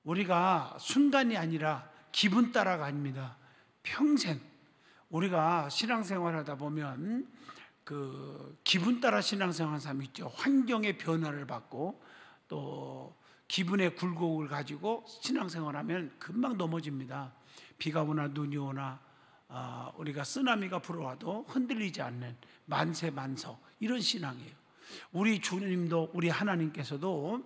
우리가 순간이 아니라 기분 따라가 아닙니다. 평생 우리가 신앙생활 하다 보면 그 기분 따라 신앙생활하는 사람이 있죠. 환경의 변화를 받고 또 기분의 굴곡을 가지고 신앙생활하면 금방 넘어집니다. 비가 오나 눈이 오나 우리가 쓰나미가 불어와도 흔들리지 않는 만세만석 이런 신앙이에요. 우리 주님도 우리 하나님께서도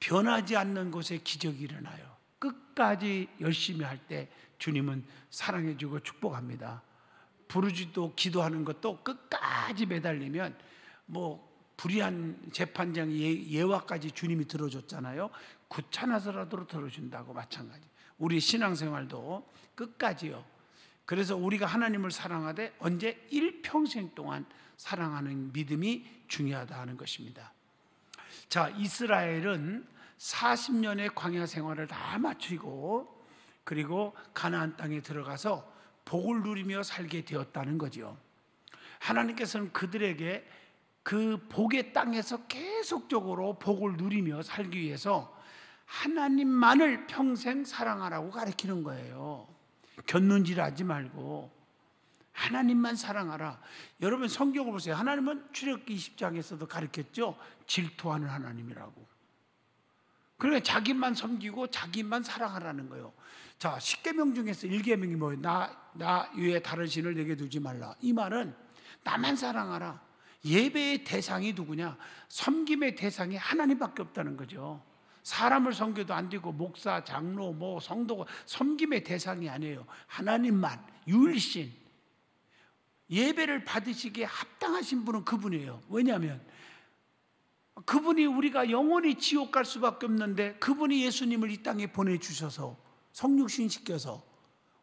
변하지 않는 곳에 기적이 일어나요. 끝까지 열심히 할 때 주님은 사랑해 주고 축복합니다. 부르짖고 기도하는 것도 끝까지 매달리면 불의한 재판장 예화까지 주님이 들어줬잖아요. 귀찮아서라도 들어준다고 마찬가지. 우리 신앙생활도 끝까지요. 그래서 우리가 하나님을 사랑하되 언제 일평생 동안 사랑하는 믿음이 중요하다 하는 것입니다. 자, 이스라엘은 40년의 광야 생활을 다 마치고 그리고 가나안 땅에 들어가서 복을 누리며 살게 되었다는 거죠. 하나님께서는 그들에게 그 복의 땅에서 계속적으로 복을 누리며 살기 위해서 하나님만을 평생 사랑하라고 가르치는 거예요. 곁눈질하지 말고 하나님만 사랑하라. 여러분 성경을 보세요. 하나님은 출애굽기 20장에서도 가르쳤죠. 질투하는 하나님이라고. 그러니까 자기만 섬기고 자기만 사랑하라는 거예요. 자, 10계명 중에서 1계명이 뭐예요? 나 외에 다른 신을 내게 두지 말라. 이 말은 나만 사랑하라. 예배의 대상이 누구냐? 섬김의 대상이 하나님밖에 없다는 거죠. 사람을 섬겨도 안 되고 목사, 장로, 성도가 섬김의 대상이 아니에요. 하나님만, 유일신. 예배를 받으시기에 합당하신 분은 그분이에요. 왜냐하면 그분이 우리가 영원히 지옥 갈 수밖에 없는데 그분이 예수님을 이 땅에 보내주셔서 성육신시켜서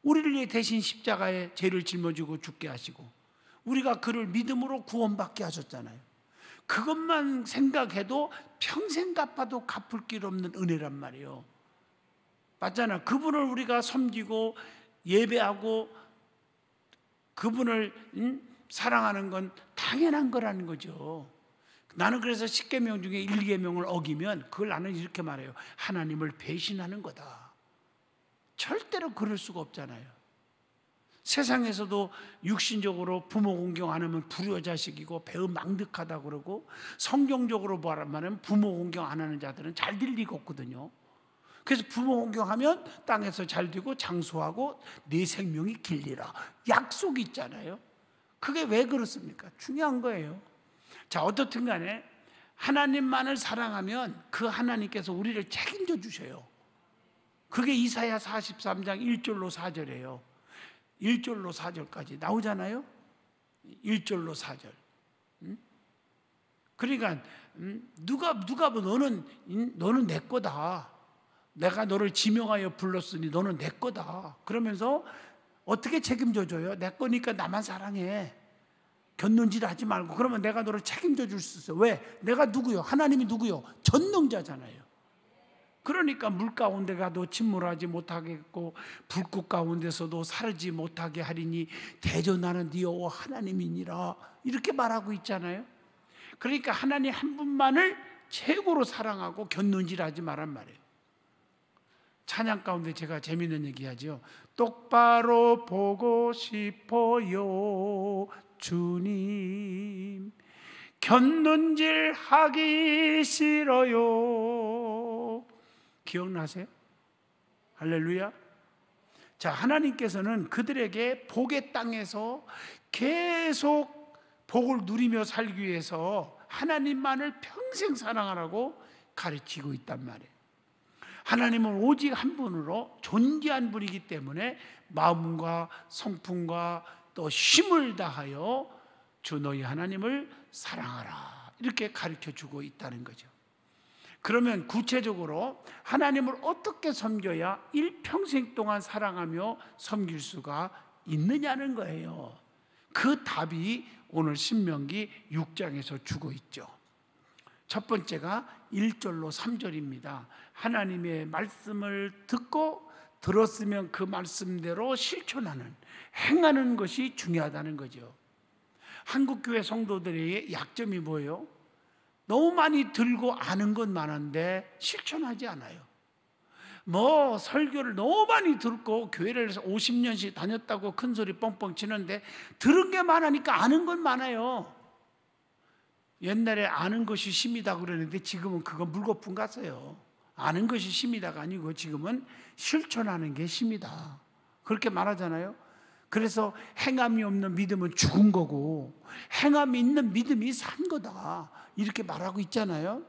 우리를 위해 대신 십자가에 죄를 짊어지고 죽게 하시고 우리가 그를 믿음으로 구원받게 하셨잖아요. 그것만 생각해도 평생 갚아도 갚을 길 없는 은혜란 말이에요. 맞잖아. 그분을 우리가 섬기고 예배하고 그분을 사랑하는 건 당연한 거라는 거죠. 나는 그래서 10계명 중에 1계명을 어기면 그걸 나는 이렇게 말해요. 하나님을 배신하는 거다. 절대로 그럴 수가 없잖아요. 세상에서도 육신적으로 부모 공경 안 하면 불효자식이고 배우 망득하다 그러고 성경적으로 말하면 부모 공경 안 하는 자들은 잘 될 리가 없거든요. 그래서 부모 공경하면 땅에서 잘 되고 장수하고 내 생명이 길리라 약속이 있잖아요. 그게 왜 그렇습니까? 중요한 거예요. 자, 어떻든 간에 하나님만을 사랑하면 그 하나님께서 우리를 책임져 주셔요. 그게 이사야 43장 1절로 4절이에요. 1절로 4절까지 나오잖아요. 1절로 4절. 그러니까 누가 너는 내 거다. 내가 너를 지명하여 불렀으니 너는 내 거다. 그러면서 어떻게 책임져 줘요? 내 거니까 나만 사랑해. 곁눈질 하지 말고. 그러면 내가 너를 책임져 줄 수 있어. 왜? 내가 누구요? 하나님이 누구요? 전능자잖아요. 그러니까 물 가운데 가도 침몰하지 못하겠고 불꽃 가운데서도 사르지 못하게 하리니 대저 나는 네 여호와 하나님이니라 이렇게 말하고 있잖아요. 그러니까 하나님 한 분만을 최고로 사랑하고 곁눈질하지 말란 말이에요. 찬양 가운데 제가 재미있는 얘기하죠. 똑바로 보고 싶어요 주님, 곁눈질 하기 싫어요. 기억나세요? 할렐루야. 자, 하나님께서는 그들에게 복의 땅에서 계속 복을 누리며 살기 위해서 하나님만을 평생 사랑하라고 가르치고 있단 말이에요. 하나님은 오직 한 분으로 존귀한 분이기 때문에 마음과 성품과 또 힘을 다하여 주 너희 하나님을 사랑하라 이렇게 가르쳐주고 있다는 거죠. 그러면 구체적으로 하나님을 어떻게 섬겨야 일평생 동안 사랑하며 섬길 수가 있느냐는 거예요. 그 답이 오늘 신명기 6장에서 주고 있죠. 첫 번째가 1절로 3절입니다. 하나님의 말씀을 듣고 들었으면 그 말씀대로 실천하는, 행하는 것이 중요하다는 거죠. 한국교회 성도들의 약점이 뭐예요? 너무 많이 들고 아는 건 많은데 실천하지 않아요. 뭐 설교를 너무 많이 듣고 교회를 50년씩 다녔다고 큰 소리 뻥뻥 치는데 들은 게 많으니까 아는 건 많아요. 옛날에 아는 것이 힘이다 그러는데 지금은 그건 물거품 같아요. 아는 것이 힘이다가 아니고 지금은 실천하는 게 힘이다, 그렇게 말하잖아요. 그래서 행함이 없는 믿음은 죽은 거고 행함이 있는 믿음이 산 거다, 이렇게 말하고 있잖아요.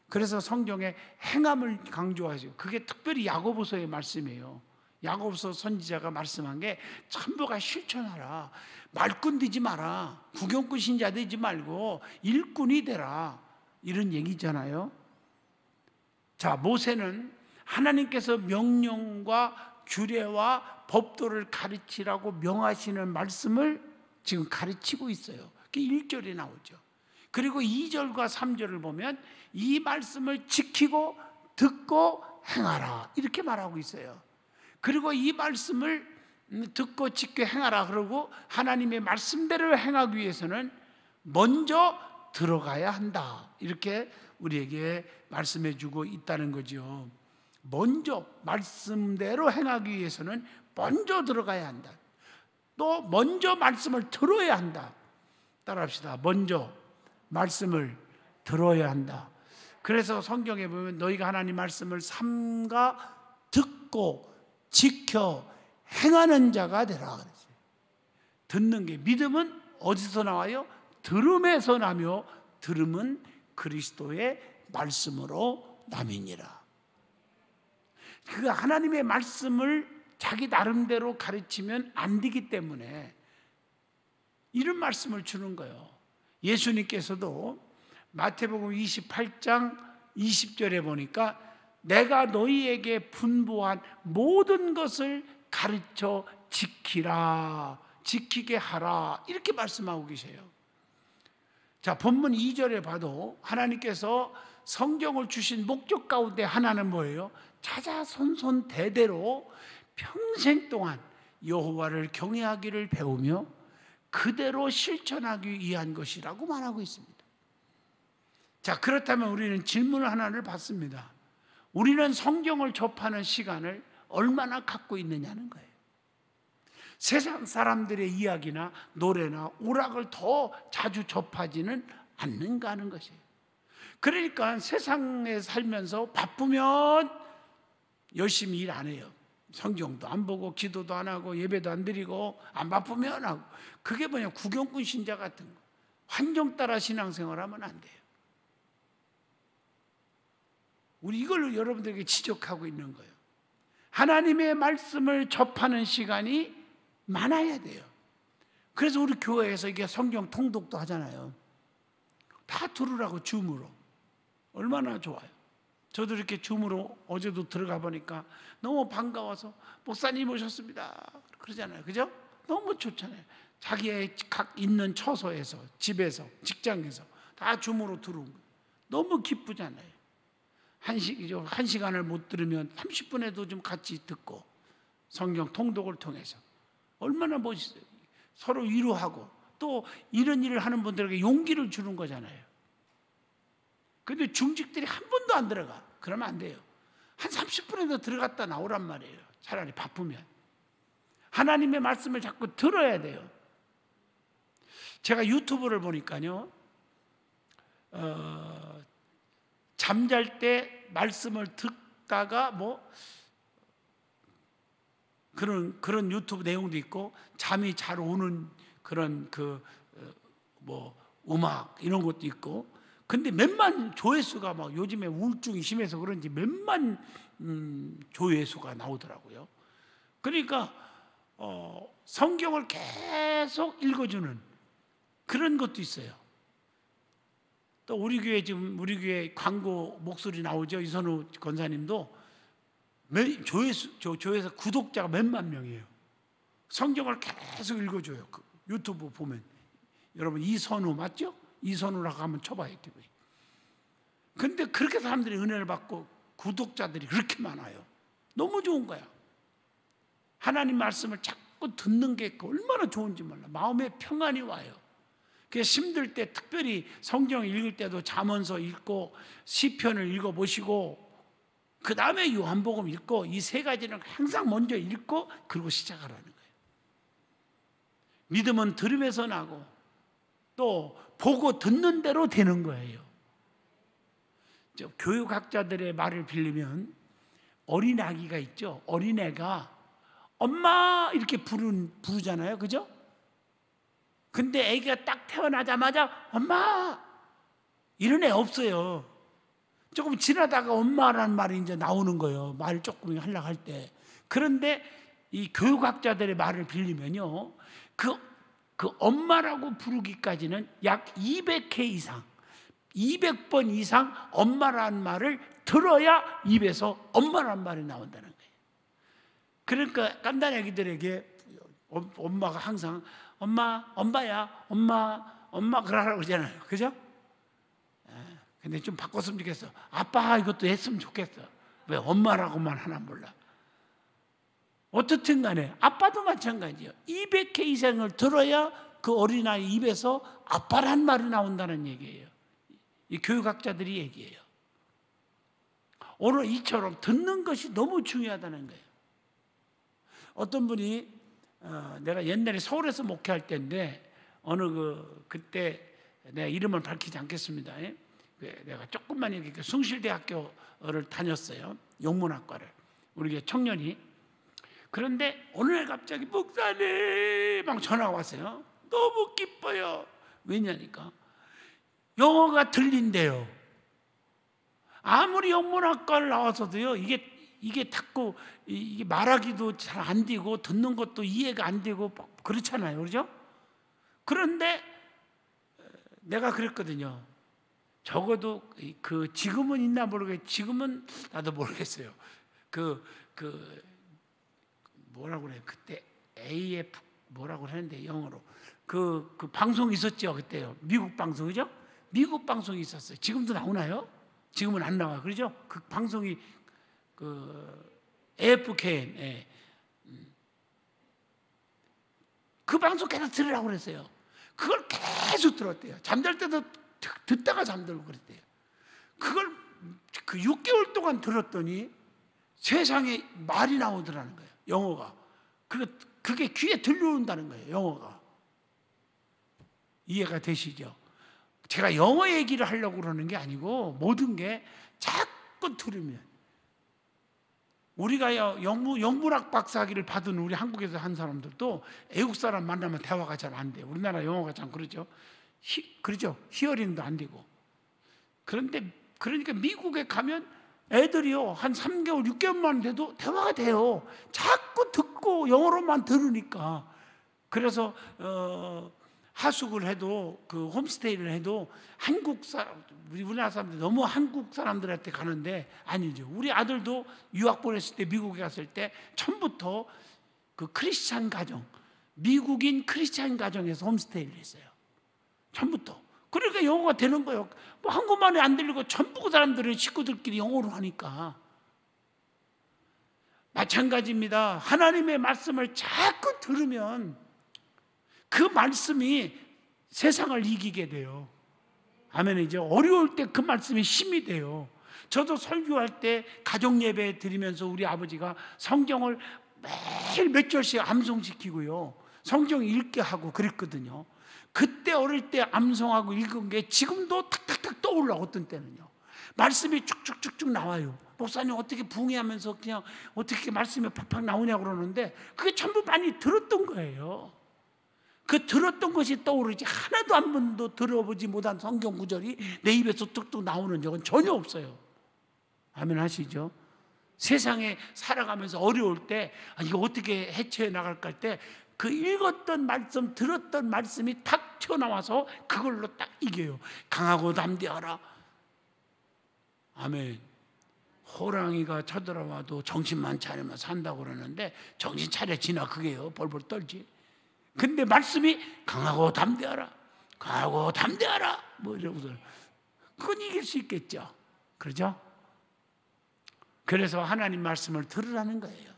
그래서 성경에 행함을 강조하죠. 그게 특별히 야고보서의 말씀이에요. 야고보서 선지자가 말씀한 게 전부가 실천하라, 말꾼 되지 마라, 구경꾼 신자 되지 말고 일꾼이 되라, 이런 얘기잖아요. 자, 모세는 하나님께서 명령과 규례와 법도를 가르치라고 명하시는 말씀을 지금 가르치고 있어요. 그게 1절에 나오죠. 그리고 2절과 3절을 보면 이 말씀을 지키고 듣고 행하라, 이렇게 말하고 있어요. 그리고 이 말씀을 듣고 지켜 행하라 그러고 하나님의 말씀대로 행하기 위해서는 먼저 들어가야 한다, 이렇게 우리에게 말씀해 주고 있다는 거죠. 먼저 말씀대로 행하기 위해서는 먼저 들어가야 한다. 또 먼저 말씀을 들어야 한다. 따라합시다. 먼저 말씀을 들어야 한다. 그래서 성경에 보면 너희가 하나님 말씀을 삼가 듣고 지켜 행하는 자가 되라 그랬어요. 듣는 게, 믿음은 어디서 나와요? 들음에서 나며 들음은 그리스도의 말씀으로 남이니라. 그 하나님의 말씀을 자기 나름대로 가르치면 안 되기 때문에 이런 말씀을 주는 거예요. 예수님께서도 마태복음 28장 20절에 보니까 내가 너희에게 분부한 모든 것을 가르쳐 지키라, 지키게 하라, 이렇게 말씀하고 계세요. 자, 본문 2절에 봐도 하나님께서 성경을 주신 목적 가운데 하나는 뭐예요? 자자손손 대대로 평생 동안 여호와를 경외하기를 배우며 그대로 실천하기 위한 것이라고 말하고 있습니다. 자, 그렇다면 우리는 질문 하나를 받습니다. 우리는 성경을 접하는 시간을 얼마나 갖고 있느냐는 거예요. 세상 사람들의 이야기나 노래나 오락을 더 자주 접하지는 않는가 하는 것이에요. 그러니까 세상에 살면서 바쁘면 열심히 일 안 해요. 성경도 안 보고 기도도 안 하고 예배도 안 드리고 안 바쁘면 하고, 그게 뭐냐, 구경꾼 신자 같은 거. 환경 따라 신앙생활하면 안 돼요. 우리 이걸로 여러분들에게 지적하고 있는 거예요. 하나님의 말씀을 접하는 시간이 많아야 돼요. 그래서 우리 교회에서 이게 성경 통독도 하잖아요. 다 들으라고, 줌으로. 얼마나 좋아요. 저도 이렇게 줌으로 어제도 들어가 보니까 너무 반가워서 목사님 오셨습니다 그러잖아요. 그죠? 너무 좋잖아요. 자기의 각 있는 처소에서, 집에서, 직장에서 다 줌으로 들어온 거예요. 너무 기쁘잖아요. 한 시간을 못 들으면 30분에도 좀 같이 듣고 성경 통독을 통해서 얼마나 멋있어요. 서로 위로하고 또 이런 일을 하는 분들에게 용기를 주는 거잖아요. 그런데 중직들이 한 번도 안 들어가. 그러면 안 돼요. 한 30분에도 들어갔다 나오란 말이에요. 차라리 바쁘면. 하나님의 말씀을 자꾸 들어야 돼요. 제가 유튜브를 보니까요, 잠잘 때 말씀을 듣다가 뭐 그런 유튜브 내용도 있고, 잠이 잘 오는 그런 뭐 음악 이런 것도 있고. 근데 몇만 조회수가, 막 요즘에 우울증이 심해서 그런지 몇만 조회수가 나오더라고요. 그러니까 성경을 계속 읽어주는 그런 것도 있어요. 또 우리 교회 광고 목소리 나오죠. 이선우 권사님도 조회수 구독자가 몇만 명이에요. 성경을 계속 읽어줘요. 그 유튜브 보면 여러분 이선우 맞죠? 이선우라고 한번 쳐봐요. 근데 그렇게 사람들이 은혜를 받고 구독자들이 그렇게 많아요. 너무 좋은 거야. 하나님 말씀을 자꾸 듣는 게 얼마나 좋은지 몰라. 마음에 평안이 와요. 그래서 힘들 때 특별히 성경 읽을 때도 잠언서 읽고 시편을 읽어보시고 그 다음에 요한복음 읽고 이 세 가지는 항상 먼저 읽고 그리고 시작하라는 거예요. 믿음은 들음에서 나고 또 보고 듣는 대로 되는 거예요. 교육학자들의 말을 빌리면 어린아기가 있죠. 어린애가 엄마 이렇게 부르잖아요. 그죠? 근데 아기가 딱 태어나자마자 엄마 이런 애 없어요. 조금 지나다가 엄마라는 말이 이제 나오는 거예요. 말 조금 하려고 할 때. 그런데 이 교육학자들의 말을 빌리면요, 그 엄마라고 부르기까지는 약 200회 이상, 200번 이상 엄마라는 말을 들어야 입에서 엄마라는 말이 나온다는 거예요. 그러니까 깐단 아기들에게 엄마가 항상 엄마야, 엄마 그러라고 그러잖아요. 그죠? 근데 좀 바꿨으면 좋겠어. 아빠 이것도 했으면 좋겠어. 왜 엄마라고만 하나 몰라. 어떻든 간에 아빠도 마찬가지예요. 200회 이상을 들어야 그 어린아이 입에서 아빠란 말이 나온다는 얘기예요. 이 교육학자들이 얘기해요. 오늘 이처럼 듣는 것이 너무 중요하다는 거예요. 어떤 분이 내가 옛날에 서울에서 목회할 때인데 어느 그때 내가 이름을 밝히지 않겠습니다. 내가 조금만 이렇게 숭실대학교를 다녔어요. 영문학과를. 우리 청년이. 그런데 어느 날 갑자기 목사님 막 전화가 왔어요. 너무 기뻐요. 왜냐니까 영어가 들린대요. 아무리 영문학과를 나와서도요, 이게 자꾸 이게 말하기도 잘 안 되고 듣는 것도 이해가 안 되고 그렇잖아요. 그렇죠? 그런데 내가 그랬거든요. 적어도 지금은 있나 모르겠어요. 지금은 나도 모르겠어요. 뭐라고 그래요? 그때 AF 뭐라고 하는데 영어로 그 방송 있었죠 그때요. 미국 방송 그죠? 미국 방송이 있었어요. 지금도 나오나요? 지금은 안 나와 그러죠? 그 방송이 AFKN 그 방송 계속 들으라고 그랬어요. 그걸 계속 들었대요. 잠잘 때도 듣다가 잠들고 그랬대요. 그걸 6개월 동안 들었더니 세상에 말이 나오더라는 거예요. 영어가. 그게 귀에 들려온다는 거예요. 영어가. 이해가 되시죠? 제가 영어 얘기를 하려고 그러는 게 아니고 모든 게 자꾸 들으면 우리가 영문학 박사학위를 받은 우리 한국에서 한 사람들도 외국 사람 만나면 대화가 잘 안 돼요. 우리나라 영어가 참 그렇죠. 그렇죠. 히어링도 안 되고. 그러니까 미국에 가면 애들이요 한 3개월, 6개월만 돼도 대화가 돼요. 자꾸 듣고 영어로만 들으니까. 그래서 하숙을 해도 홈스테이를 해도 한국 사람, 우리나라 사람들 너무 한국 사람들한테 가는데 아니죠. 우리 아들도 유학 보냈을 때 미국에 갔을 때 처음부터 크리스찬 가정, 미국인 크리스찬 가정에서 홈스테이를 했어요. 처음부터. 그러니까 영어가 되는 거예요. 뭐 한국말이 안 들리고 전부 그 사람들은 식구들끼리 영어로 하니까. 마찬가지입니다. 하나님의 말씀을 자꾸 들으면 그 말씀이 세상을 이기게 돼요. 아멘이죠. 어려울 때 그 말씀이 힘이 돼요. 저도 설교할 때 가족 예배 드리면서 우리 아버지가 성경을 매일 몇 절씩 암송시키고요. 성경 읽게 하고 그랬거든요. 그때 어릴 때 암송하고 읽은 게 지금도 탁탁탁 떠올라. 어떤 때는요. 말씀이 쭉쭉쭉쭉 나와요. 목사님 어떻게 붕해하면서 그냥 어떻게 말씀이 팍팍 나오냐고 그러는데 그게 전부 많이 들었던 거예요. 그 들었던 것이 떠오르지 하나도 한 번도 들어보지 못한 성경 구절이 내 입에서 뚝뚝 나오는 적은 전혀 없어요. 아멘 하시죠? 세상에 살아가면서 어려울 때 이거 어떻게 해체해 나갈까 할 때 그 읽었던 말씀, 들었던 말씀이 탁 튀어나와서 그걸로 딱 이겨요. 강하고 담대하라. 아멘. 호랑이가 쳐들어와도 정신만 차리면 산다고 그러는데 정신 차려지나 그게요. 벌벌 떨지. 근데 말씀이 강하고 담대하라. 강하고 담대하라. 뭐 이러고서 그건 이길 수 있겠죠. 그러죠? 그래서 하나님 말씀을 들으라는 거예요.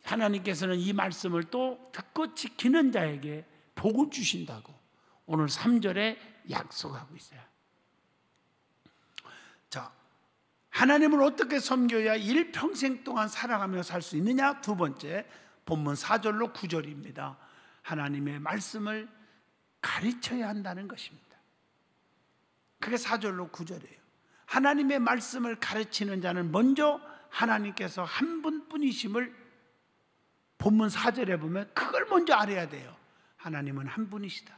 하나님께서는 이 말씀을 또 듣고 지키는 자에게 복을 주신다고 오늘 3절에 약속하고 있어요. 자, 하나님을 어떻게 섬겨야 일평생 동안 살아가며 살 수 있느냐? 두 번째, 본문 4절로 9절입니다. 하나님의 말씀을 가르쳐야 한다는 것입니다. 그게 4절로 9절이에요. 하나님의 말씀을 가르치는 자는 먼저 하나님께서 한 분뿐이심을 본문 4절에 보면 그걸 먼저 알아야 돼요. 하나님은 한 분이시다.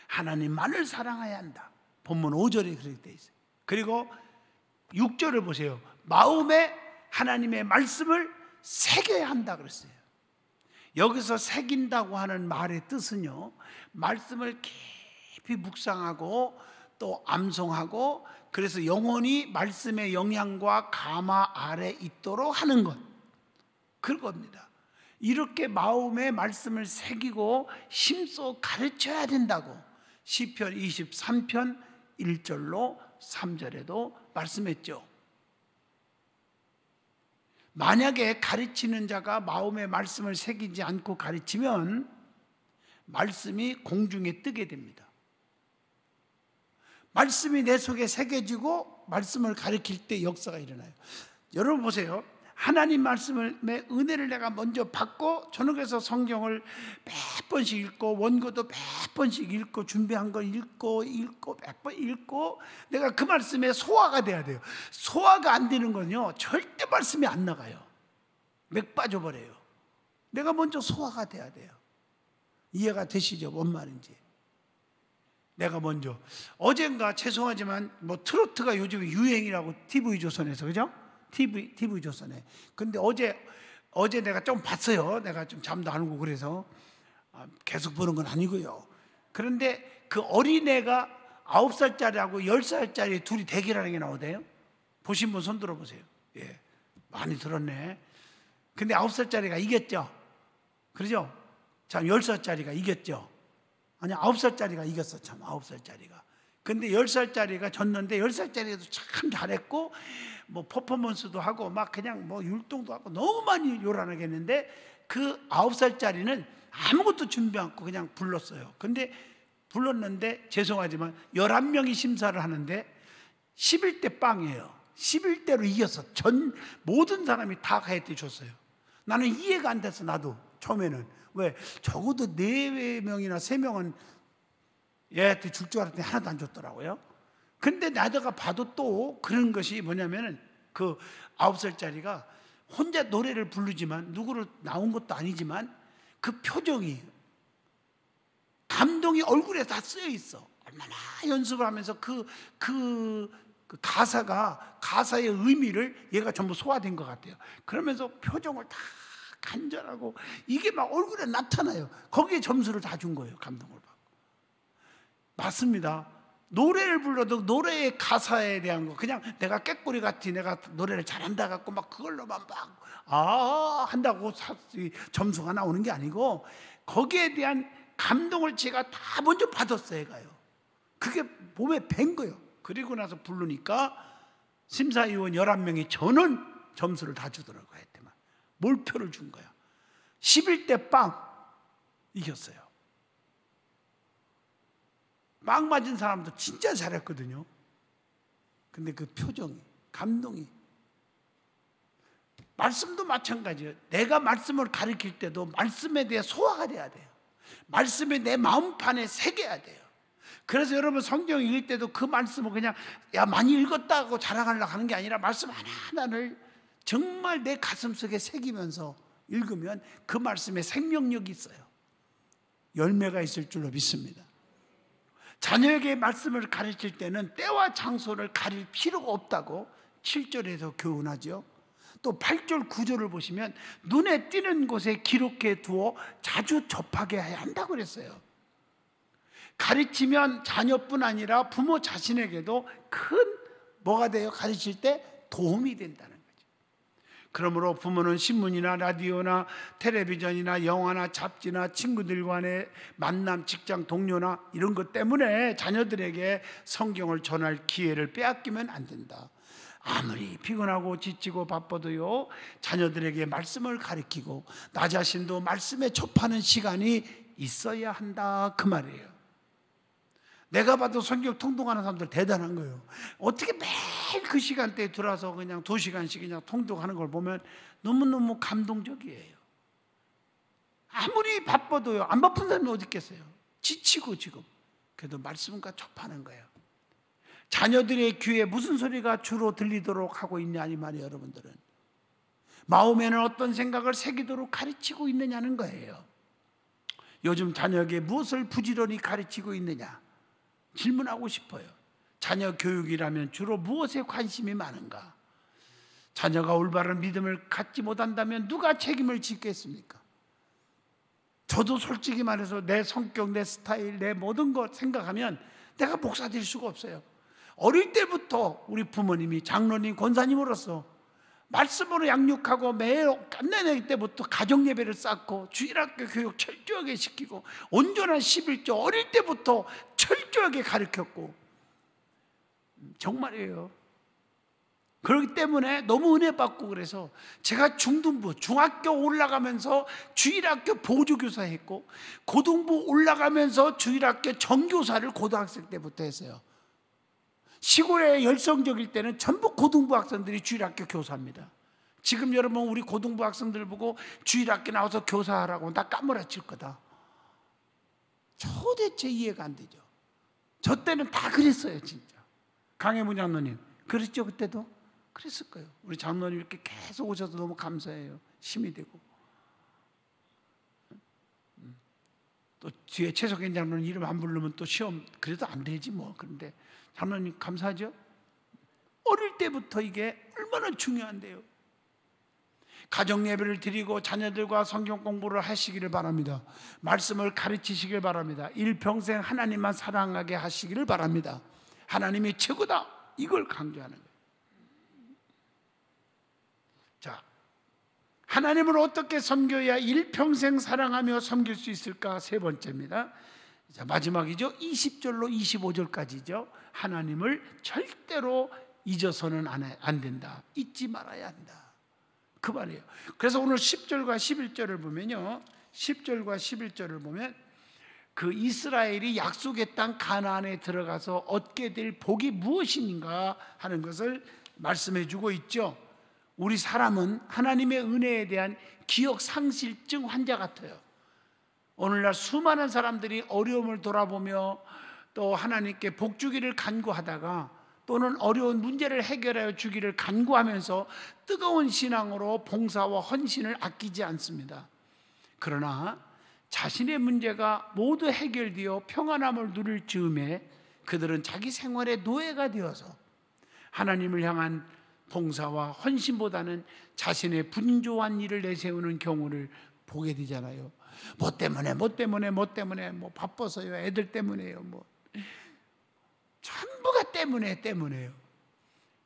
하나님만을 사랑해야 한다. 본문 5절에 그렇게 되어 있어요. 그리고 6절을 보세요. 마음에 하나님의 말씀을 새겨야 한다 그랬어요. 여기서 새긴다고 하는 말의 뜻은요, 말씀을 깊이 묵상하고 또 암송하고, 그래서 영혼이 말씀의 영향과 감화 아래 있도록 하는 것, 그겁니다. 이렇게 마음에 말씀을 새기고 심써 가르쳐야 된다고 시편 23편 1절로 3절에도 말씀했죠. 만약에 가르치는 자가 마음의 말씀을 새기지 않고 가르치면 말씀이 공중에 뜨게 됩니다. 말씀이 내 속에 새겨지고 말씀을 가르칠 때 역사가 일어나요. 여러분 보세요. 하나님 말씀의 은혜를 내가 먼저 받고, 저는 그래서 성경을 몇 번씩 읽고 원고도 몇 번씩 읽고 준비한 거 읽고 몇 번 읽고, 내가 그 말씀에 소화가 돼야 돼요. 소화가 안 되는 건요, 절대 말씀이 안 나가요. 맥 빠져버려요. 내가 먼저 소화가 돼야 돼요. 이해가 되시죠? 뭔 말인지. 내가 먼저, 어젠가 죄송하지만 뭐 트로트가 요즘 유행이라고 TV조선에서, 그죠? TV조선에. 근데 어제 내가 좀 봤어요. 내가 좀 잠도 안 오고 그래서 계속 보는 건 아니고요. 그런데 그 어린애가 9살짜리하고 10살짜리 둘이 대결하는 게 나오대요. 보신 분 손 들어보세요. 예, 많이 들었네. 근데 9살짜리가 이겼죠. 그러죠? 참 10살짜리가 이겼죠. 아니 9살짜리가 이겼어. 참 9살짜리가. 근데 10살짜리가 졌는데 10살짜리도 참 잘했고 뭐 퍼포먼스도 하고 막 그냥 뭐 율동도 하고 너무 많이 요란하게 했는데, 그 9살짜리는 아무것도 준비 않고 그냥 불렀어요. 근데 불렀는데 죄송하지만 11명이 심사를 하는데 11대 빵이에요. 11대로 이겨서 모든 사람이 다 가해때 줬어요. 나는 이해가 안 돼서, 나도 처음에는 왜 적어도 4명이나 3명은 얘한테 줄 줄 알았더니 하나도 안 줬더라고요. 근데 나다가 봐도 또 그런 것이 뭐냐면은, 그 9살짜리가 혼자 노래를 부르지만 누구를 나온 것도 아니지만 그 표정이, 감동이 얼굴에 다 쓰여 있어. 얼마나 연습을 하면서 그 가사의 의미를 얘가 전부 소화된 것 같아요. 그러면서 표정을 다 간절하고 이게 막 얼굴에 나타나요. 거기에 점수를 다 준 거예요. 감동을 받고. 맞습니다. 노래를 불러도 노래의 가사에 대한 거, 그냥 내가 깨꼬리 같이 내가 노래를 잘한다 갖고 막 그걸로만 막 한다고 점수가 나오는 게 아니고, 거기에 대한 감동을 제가 다 먼저 받았어요. 얘가요. 그게 몸에 밴 거예요. 그리고 나서 부르니까 심사위원 11명이 저는 점수를 다 주더라고요. 하여튼만 몰표를 준 거야. 11대 빵 이겼어요. 빵 맞은 사람도 진짜 잘했거든요. 근데 그 표정이, 감동이. 말씀도 마찬가지예요. 내가 말씀을 가르칠 때도 말씀에 대해 소화가 돼야 돼요. 말씀이 내 마음판에 새겨야 돼요. 그래서 여러분 성경 읽을 때도 그 말씀을 그냥 야 많이 읽었다고 자랑하려고 하는 게 아니라, 말씀 하나하나를 정말 내 가슴속에 새기면서 읽으면 그 말씀에 생명력이 있어요. 열매가 있을 줄로 믿습니다. 자녀에게 말씀을 가르칠 때는 때와 장소를 가릴 필요가 없다고 7절에서 교훈하죠. 또 8절 9절을 보시면 눈에 띄는 곳에 기록해 두어 자주 접하게 해야 한다고 그랬어요. 가르치면 자녀뿐 아니라 부모 자신에게도 큰 뭐가 돼요? 가르칠 때 도움이 된다는 거죠. 그러므로 부모는 신문이나 라디오나 텔레비전이나 영화나 잡지나 친구들 간의 만남, 직장 동료나 이런 것 때문에 자녀들에게 성경을 전할 기회를 빼앗기면 안 된다. 아무리 피곤하고 지치고 바빠도요, 자녀들에게 말씀을 가르치고 나 자신도 말씀에 접하는 시간이 있어야 한다, 그 말이에요. 내가 봐도 성경 통독하는 사람들 대단한 거예요. 어떻게 매일 그 시간대에 들어와서 그냥 2시간씩 그냥 통독하는 걸 보면 너무너무 감동적이에요. 아무리 바빠도요, 안 바쁜 사람이 어디 있겠어요? 지치고 지금. 그래도 말씀과 접하는 거예요. 자녀들의 귀에 무슨 소리가 주로 들리도록 하고 있냐 이 말이에요. 여러분들은 마음에는 어떤 생각을 새기도록 가르치고 있느냐는 거예요. 요즘 자녀에게 무엇을 부지런히 가르치고 있느냐 질문하고 싶어요. 자녀 교육이라면 주로 무엇에 관심이 많은가? 자녀가 올바른 믿음을 갖지 못한다면 누가 책임을 지겠습니까? 저도 솔직히 말해서 내 성격, 내 스타일, 내 모든 것 생각하면 내가 목사 될 수가 없어요. 어릴 때부터 우리 부모님이 장로님, 권사님으로서 말씀으로 양육하고 매일 끝내낼 때부터 가정예배를 쌓고 주일학교 교육 철저하게 시키고 온전한 11조 어릴 때부터 철저하게 가르쳤고, 정말이에요. 그렇기 때문에 너무 은혜 받고, 그래서 제가 중등부, 중학교 올라가면서 주일학교 보조교사 했고, 고등부 올라가면서 주일학교 정교사를 고등학생 때부터 했어요. 시골에 열성적일 때는 전부 고등부 학생들이 주일학교 교사입니다. 지금 여러분 우리 고등부 학생들 보고 주일학교 나와서 교사하라고 나 까무라칠 거다. 도대체 이해가 안 되죠. 저 때는 다 그랬어요. 진짜 강혜문 장로님 그랬죠? 그때도 그랬을 거예요. 우리 장로님 이렇게 계속 오셔서 너무 감사해요. 힘이 되고. 또 뒤에 최석현 장로님 이름 안 부르면 또 시험 그래도 안 되지 뭐. 그런데 장로님 감사하죠? 어릴 때부터 이게 얼마나 중요한데요. 가정 예배를 드리고 자녀들과 성경 공부를 하시기를 바랍니다. 말씀을 가르치시길 바랍니다. 일평생 하나님만 사랑하게 하시기를 바랍니다. 하나님이 최고다, 이걸 강조하는 거예요. 자, 하나님을 어떻게 섬겨야 일평생 사랑하며 섬길 수 있을까? 세 번째입니다. 자, 마지막이죠. 20절로 25절까지죠. 하나님을 절대로 잊어서는 안 된다. 잊지 말아야 한다. 그 말이에요. 그래서 오늘 10절과 11절을 보면요, 10절과 11절을 보면 그 이스라엘이 약속의 땅 가나안에 들어가서 얻게 될 복이 무엇인가 하는 것을 말씀해 주고 있죠. 우리 사람은 하나님의 은혜에 대한 기억 상실증 환자 같아요. 오늘날 수많은 사람들이 어려움을 돌아보며 또 하나님께 복 주기를 간구하다가 또는 어려운 문제를 해결하여 주기를 간구하면서 뜨거운 신앙으로 봉사와 헌신을 아끼지 않습니다. 그러나 자신의 문제가 모두 해결되어 평안함을 누릴 즈음에 그들은 자기 생활의 노예가 되어서 하나님을 향한 봉사와 헌신보다는 자신의 분조한 일을 내세우는 경우를 보게 되잖아요. 뭐 때문에 뭐 바빠서요, 애들 때문에요, 뭐 전부가 때문에요.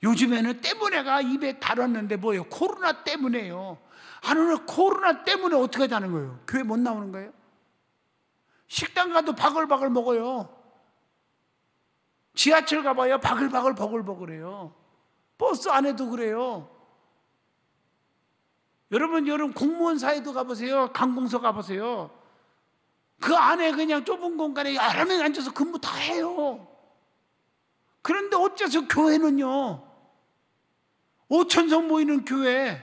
요즘에는 때문에가 입에 달았는데 뭐예요? 코로나 때문에요. 안 오늘 코로나 때문에 어떻게 하자는 거예요? 교회 못 나오는 거예요? 식당 가도 바글바글 먹어요. 지하철 가봐요, 바글바글 버글버글해요. 버스 안에도 그래요. 여러분 공무원 사회도 가보세요. 관공서 가보세요. 그 안에 그냥 좁은 공간에 여러 명 앉아서 근무 다 해요. 그런데 어째서 교회는요, 5,000석 모이는 교회,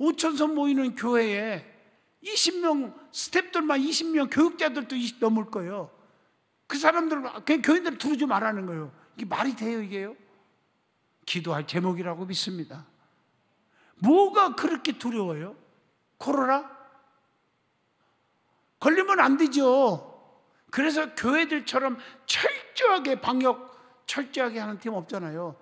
5,000석 모이는 교회에 20명 스태프들만 20명, 교육자들도 20 넘을 거예요. 그 사람들 그냥 교인들 두르지 말라는 거예요. 이게 말이 돼요? 이게요? 기도할 제목이라고 믿습니다. 뭐가 그렇게 두려워요? 코로나? 걸리면 안 되죠. 그래서 교회들처럼 철저하게 방역 철저하게 하는 팀 없잖아요.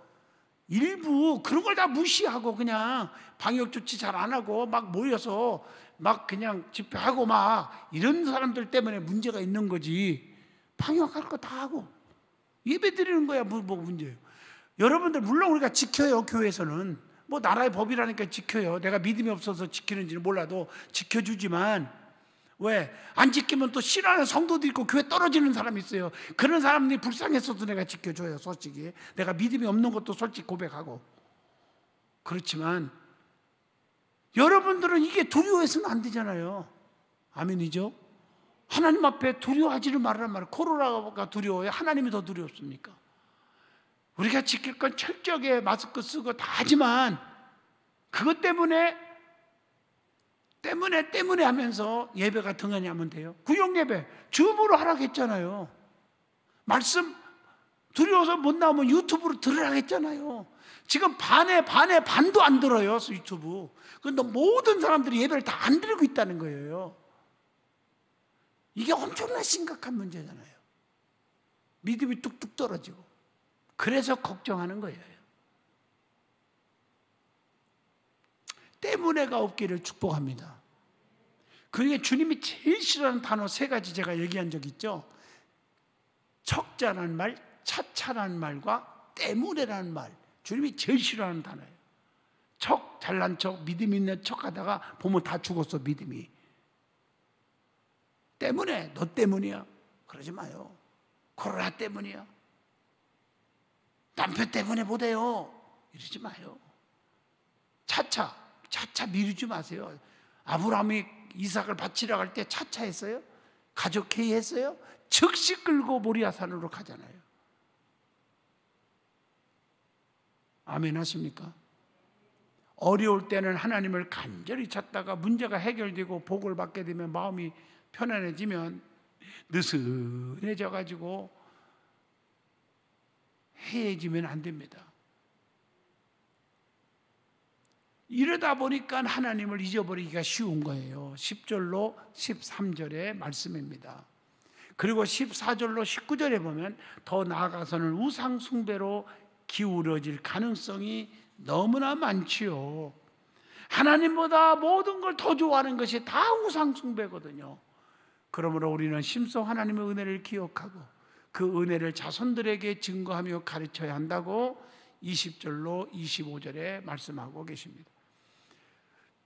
일부 그런 걸 다 무시하고 그냥 방역 조치 잘 안 하고 막 모여서 막 그냥 집회하고 막 이런 사람들 때문에 문제가 있는 거지. 방역할 거 다 하고 예배 드리는 거야 뭐 문제예요. 여러분들 물론 우리가 지켜요. 교회에서는 뭐 나라의 법이라니까 지켜요. 내가 믿음이 없어서 지키는지는 몰라도 지켜주지만, 왜? 안 지키면 또 싫어하는 성도도 있고 교회 떨어지는 사람이 있어요. 그런 사람들이 불쌍했어도 내가 지켜줘요. 솔직히 내가 믿음이 없는 것도 솔직히 고백하고. 그렇지만 여러분들은 이게 두려워해서는 안 되잖아요. 아멘이죠? 하나님 앞에 두려워하지를 말란 말이에요. 코로나가 두려워요? 하나님이 더 두렵습니까? 우리가 지킬 건 철저하게 마스크 쓰고 다 하지만 그것 때문에 하면서 예배가 등한히 하면 돼요. 구역 예배 줌으로 하라고 했잖아요. 말씀 두려워서 못 나오면 유튜브로 들으라고 했잖아요. 지금 반도 안 들어요, 유튜브. 그런데 모든 사람들이 예배를 다 안 드리고 있다는 거예요. 이게 엄청나 심각한 문제잖아요. 믿음이 뚝뚝 떨어지고. 그래서 걱정하는 거예요. 때문에가 없기를 축복합니다. 그게 주님이 제일 싫어하는 단어 3가지 제가 얘기한 적 있죠. 척자라는 말, 차차라는 말과 때문에라는 말. 주님이 제일 싫어하는 단어예요. 척, 잘난 척, 믿음 있는 척 하다가 보면 다 죽었어, 믿음이. 때문에, 너 때문이야. 그러지 마요. 코로나 때문이야. 남편 때문에 못해요. 이러지 마요. 차차 미루지 마세요. 아브라함이 이삭을 바치러 갈 때 차차 했어요? 가족 회의했어요? 즉시 끌고 모리아산으로 가잖아요. 아멘 하십니까? 어려울 때는 하나님을 간절히 찾다가 문제가 해결되고 복을 받게 되면 마음이 편안해지면 느슨해져 가지고 해해지면 안 됩니다. 이러다 보니까 하나님을 잊어버리기가 쉬운 거예요. 10절로 13절의 말씀입니다. 그리고 14절로 19절에 보면 더 나아가서는 우상 숭배로 기울어질 가능성이 너무나 많지요. 하나님보다 모든 걸 더 좋아하는 것이 다 우상 숭배거든요. 그러므로 우리는 심소 하나님의 은혜를 기억하고 그 은혜를 자손들에게 증거하며 가르쳐야 한다고 20절로 25절에 말씀하고 계십니다.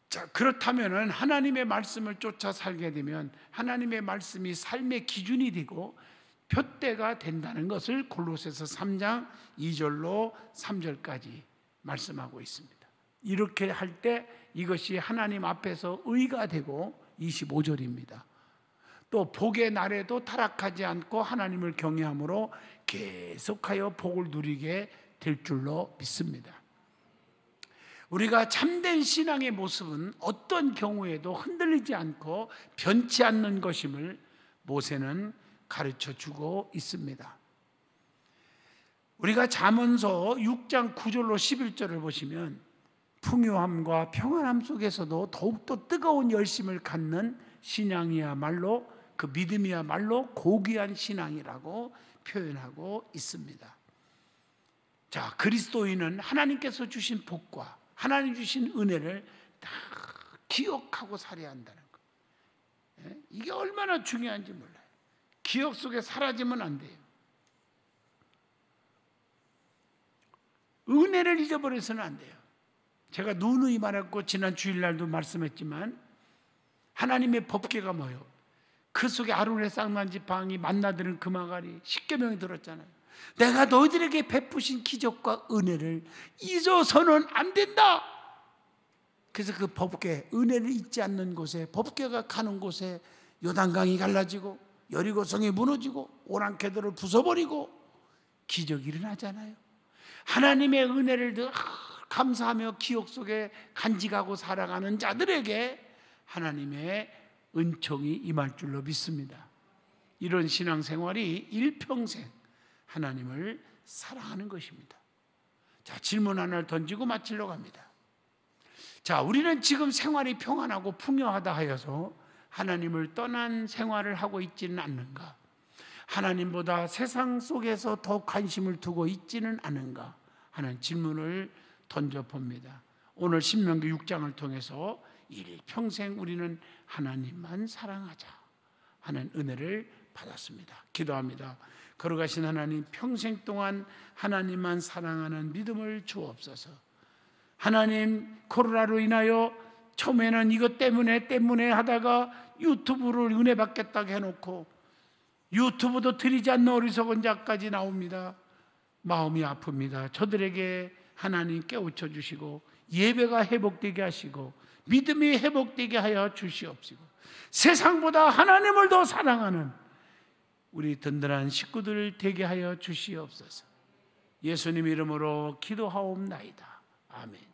자, 그렇다면 하나님의 말씀을 쫓아 살게 되면 하나님의 말씀이 삶의 기준이 되고 표대가 된다는 것을 골로새서 3장 2절로 3절까지 말씀하고 있습니다. 이렇게 할 때 이것이 하나님 앞에서 의가 되고 25절입니다. 또 복의 날에도 타락하지 않고 하나님을 경외함으로 계속하여 복을 누리게 될 줄로 믿습니다. 우리가 참된 신앙의 모습은 어떤 경우에도 흔들리지 않고 변치 않는 것임을 모세는 가르쳐주고 있습니다. 우리가 잠언서 6장 9절로 11절을 보시면 풍요함과 평안함 속에서도 더욱더 뜨거운 열심을 갖는 신앙이야말로 그 믿음이야말로 고귀한 신앙이라고 표현하고 있습니다. 자, 그리스도인은 하나님께서 주신 복과 하나님 주신 은혜를 다 기억하고 살아야 한다는 거. 이게 얼마나 중요한지 몰라요. 기억 속에 사라지면 안 돼요. 은혜를 잊어버려서는 안 돼요. 제가 누누이 말했고 지난 주일날도 말씀했지만 하나님의 법궤가 뭐예요? 그 속에 아론의 쌍난 지팡이 만나드는 금아가리 10계명이 들었잖아요. 내가 너희들에게 베푸신 기적과 은혜를 잊어서는 안 된다. 그래서 그 법궤, 은혜를 잊지 않는 곳에, 법궤가 가는 곳에 요단강이 갈라지고 여리고성이 무너지고 오랑캐들을 부숴버리고 기적이 일어나잖아요. 하나님의 은혜를 늘 감사하며 기억 속에 간직하고 살아가는 자들에게 하나님의 은총이 임할 줄로 믿습니다. 이런 신앙생활이 일평생 하나님을 사랑하는 것입니다. 자, 질문 하나를 던지고 마치려고 합니다. 자, 우리는 지금 생활이 평안하고 풍요하다 하여서 하나님을 떠난 생활을 하고 있지는 않는가? 하나님보다 세상 속에서 더 관심을 두고 있지는 않은가 하는 질문을 던져봅니다. 오늘 신명기 6장을 통해서 일평생 우리는 하나님만 사랑하자 하는 은혜를 받았습니다. 기도합니다. 거룩하신 하나님, 평생 동안 하나님만 사랑하는 믿음을 주옵소서. 하나님, 코로나로 인하여 처음에는 이것 때문에 하다가 유튜브를 은혜 받겠다고 해놓고 유튜브도 드리지 않는 어리석은 자까지 나옵니다. 마음이 아픕니다. 저들에게 하나님 깨우쳐 주시고 예배가 회복되게 하시고 믿음이 회복되게 하여 주시옵시고, 세상보다 하나님을 더 사랑하는 우리 든든한 식구들 되게 하여 주시옵소서. 예수님 이름으로 기도하옵나이다. 아멘.